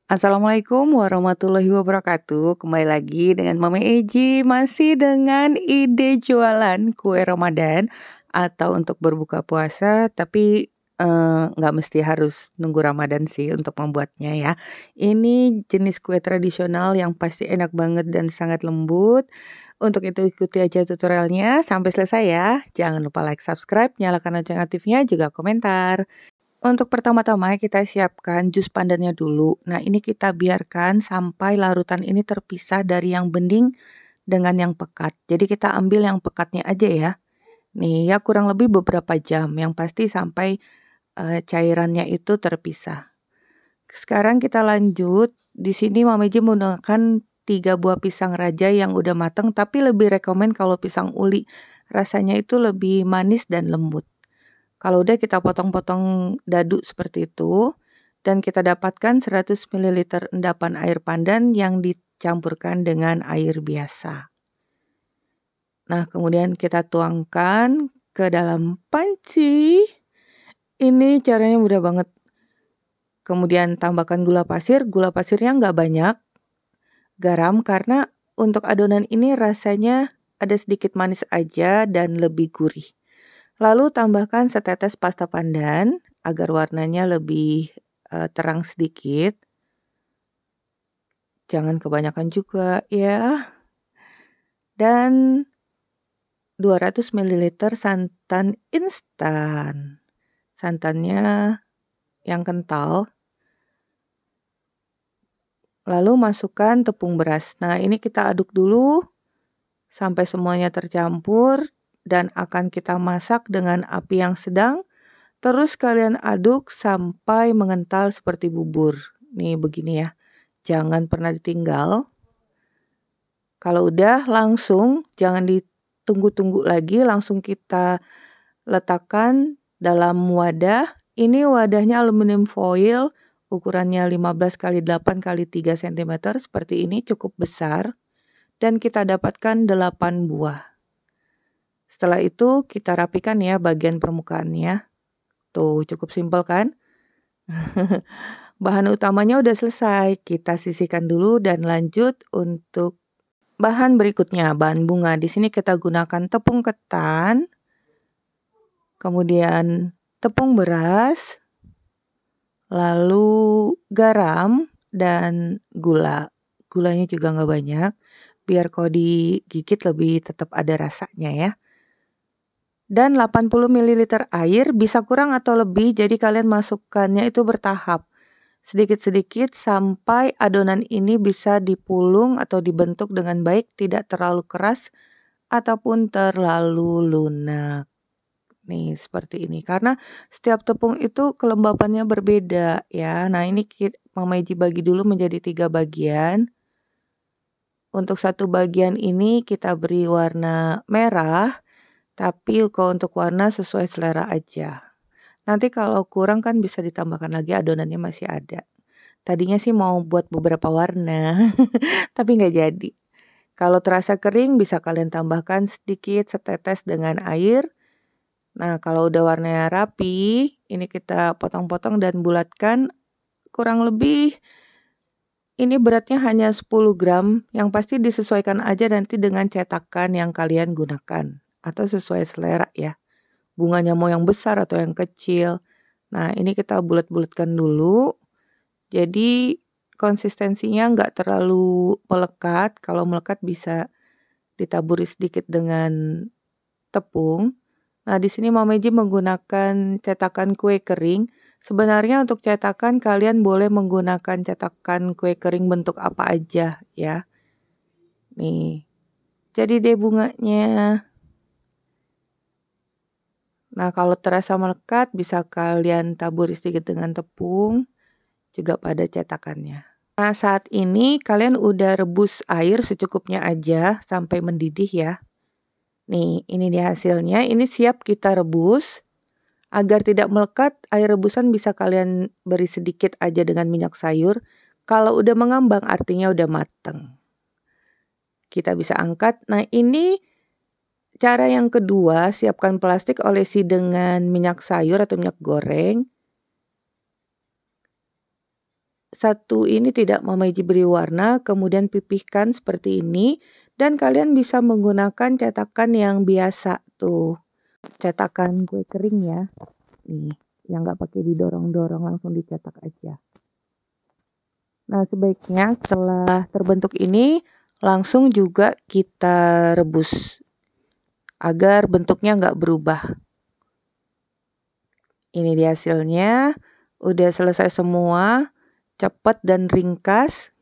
Assalamualaikum warahmatullahi wabarakatuh. Kembali lagi dengan Mama Eji, masih dengan ide jualan kue Ramadan atau untuk berbuka puasa, tapi, nggak mesti harus nunggu Ramadan sih untuk membuatnya ya. Ini jenis kue tradisional yang pasti enak banget dan sangat lembut. Untuk itu ikuti aja tutorialnya sampai selesai ya. Jangan lupa like, subscribe, nyalakan lonceng aktifnya, juga komentar. Untuk pertama-tama kita siapkan jus pandannya dulu. Nah, ini kita biarkan sampai larutan ini terpisah dari yang bening dengan yang pekat. Jadi kita ambil yang pekatnya aja ya. Nih ya kurang lebih beberapa jam, yang pasti sampai cairannya itu terpisah. Sekarang kita lanjut. Di sini Mama Iji menggunakan 3 buah pisang raja yang udah matang, tapi lebih rekomen kalau pisang uli. Rasanya itu lebih manis dan lembut. Kalau udah kita potong-potong dadu seperti itu dan kita dapatkan 100 ml endapan air pandan yang dicampurkan dengan air biasa. Nah, kemudian kita tuangkan ke dalam panci. Ini caranya mudah banget. Kemudian tambahkan gula pasirnya nggak banyak. Garam karena untuk adonan ini rasanya ada sedikit manis aja dan lebih gurih. Lalu tambahkan setetes pasta pandan agar warnanya lebih terang sedikit. Jangan kebanyakan juga ya. Dan 200 ml santan instan. Santannya yang kental. Lalu masukkan tepung beras. Nah, ini kita aduk dulu sampai semuanya tercampur dan akan kita masak dengan api yang sedang. Terus kalian aduk sampai mengental seperti bubur. Nih begini ya. Jangan pernah ditinggal. Kalau udah langsung jangan ditunggu-tunggu lagi, langsung kita letakkan dalam wadah. Ini wadahnya aluminium foil, ukurannya 15 x 8 x 3 cm seperti ini, cukup besar. Dan kita dapatkan 8 buah. Setelah itu kita rapikan ya bagian permukaannya. Tuh cukup simpel kan? Bahan utamanya udah selesai, kita sisihkan dulu dan lanjut untuk bahan berikutnya, bahan bunga. Di sini kita gunakan tepung ketan, kemudian tepung beras, lalu garam dan gula. Gulanya juga nggak banyak, biar kalau digigit lebih tetap ada rasanya ya. Dan 80 ml air, bisa kurang atau lebih, jadi kalian masukkannya itu bertahap. Sedikit-sedikit sampai adonan ini bisa dipulung atau dibentuk dengan baik, tidak terlalu keras ataupun terlalu lunak. Nih seperti ini, karena setiap tepung itu kelembapannya berbeda ya. Nah ini Mama Iji bagi dulu menjadi 3 bagian. Untuk satu bagian ini kita beri warna merah, tapi kalau untuk warna sesuai selera aja. Nanti kalau kurang kan bisa ditambahkan lagi, adonannya masih ada. Tadinya sih mau buat beberapa warna, tapi nggak jadi. Kalau terasa kering bisa kalian tambahkan sedikit setetes dengan air. Nah kalau udah warnanya rapi, ini kita potong-potong dan bulatkan. Kurang lebih ini beratnya hanya 10 gram, yang pasti disesuaikan aja nanti dengan cetakan yang kalian gunakan. Atau sesuai selera ya. Bunganya mau yang besar atau yang kecil. Nah ini kita bulat-bulatkan dulu. Jadi konsistensinya nggak terlalu melekat. Kalau melekat bisa ditaburi sedikit dengan tepung. Nah di sini Mama Iji menggunakan cetakan kue kering. Sebenarnya untuk cetakan kalian boleh menggunakan cetakan kue kering bentuk apa aja ya. Nih, jadi deh bunganya. Nah kalau terasa melekat bisa kalian taburi sedikit dengan tepung, juga pada cetakannya. Nah saat ini kalian udah rebus air secukupnya aja sampai mendidih ya. Nih ini dia hasilnya, ini siap kita rebus. Agar tidak melekat, air rebusan bisa kalian beri sedikit aja dengan minyak sayur. Kalau udah mengambang artinya udah mateng. Kita bisa angkat. Nah ini cara yang kedua, siapkan plastik olesi dengan minyak sayur atau minyak goreng. satu ini tidak Mama Iji beri warna, kemudian pipihkan seperti ini. Dan kalian bisa menggunakan cetakan yang biasa tuh. Cetakan kue kering ya. Nih, yang nggak pakai didorong-dorong, langsung dicetak aja. Nah, sebaiknya setelah terbentuk ini langsung juga kita rebus agar bentuknya nggak berubah. Ini dia hasilnya. Udah selesai semua, cepat dan ringkas.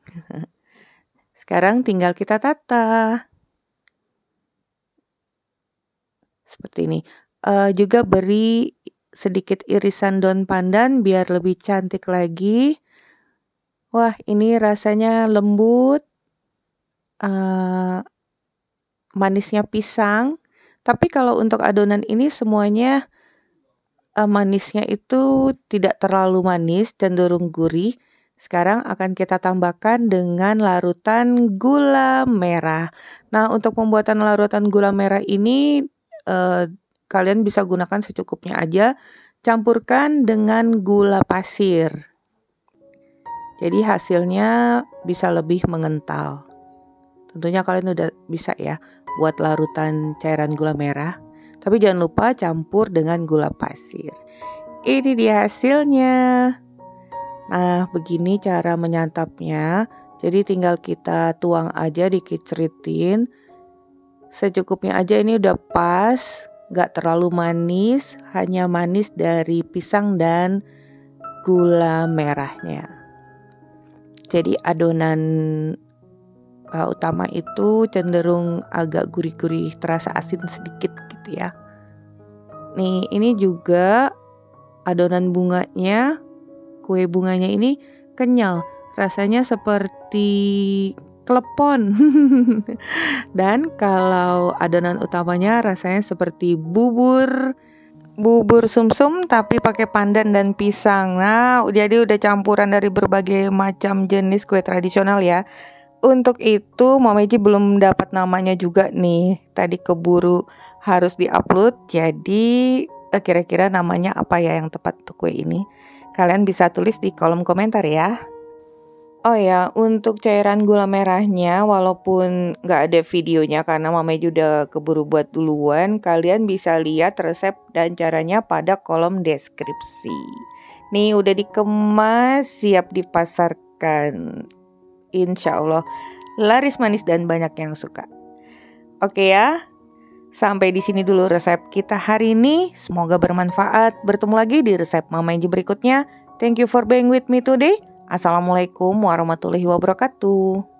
Sekarang tinggal kita tata. Seperti ini. Juga beri sedikit irisan daun pandan biar lebih cantik lagi. Wah, ini rasanya lembut. Manisnya pisang. Tapi kalau untuk adonan ini semuanya manisnya itu tidak terlalu manis, cenderung gurih. Sekarang akan kita tambahkan dengan larutan gula merah. Nah, untuk pembuatan larutan gula merah ini kalian bisa gunakan secukupnya aja. Campurkan dengan gula pasir. Jadi hasilnya bisa lebih mengental. Tentunya kalian udah bisa ya buat larutan cairan gula merah. Tapi jangan lupa campur dengan gula pasir. Ini dia hasilnya. Nah, begini cara menyantapnya. Jadi tinggal kita tuang aja, dikiceritin. Secukupnya aja, ini udah pas. Gak terlalu manis, hanya manis dari pisang dan gula merahnya. Jadi adonan utama itu cenderung agak gurih-gurih, terasa asin sedikit gitu ya. Nih, ini juga adonan bunganya, kue bunganya ini kenyal, rasanya seperti klepon. Dan kalau adonan utamanya rasanya seperti bubur sumsum tapi pakai pandan dan pisang. Nah, jadi udah campuran dari berbagai macam jenis kue tradisional ya. Untuk itu Mama Iji belum dapat namanya juga nih. Tadi keburu harus diupload. Jadi kira-kira namanya apa ya yang tepat untuk kue ini? Kalian bisa tulis di kolom komentar ya. Oh ya, untuk cairan gula merahnya walaupun gak ada videonya karena Mama Iji udah keburu buat duluan, kalian bisa lihat resep dan caranya pada kolom deskripsi. Nih udah dikemas, siap dipasarkan. Insya Allah laris manis dan banyak yang suka. Oke ya, sampai di sini dulu resep kita hari ini. Semoga bermanfaat. Bertemu lagi di resep Mama Iji berikutnya. Thank you for being with me today. Assalamualaikum warahmatullahi wabarakatuh.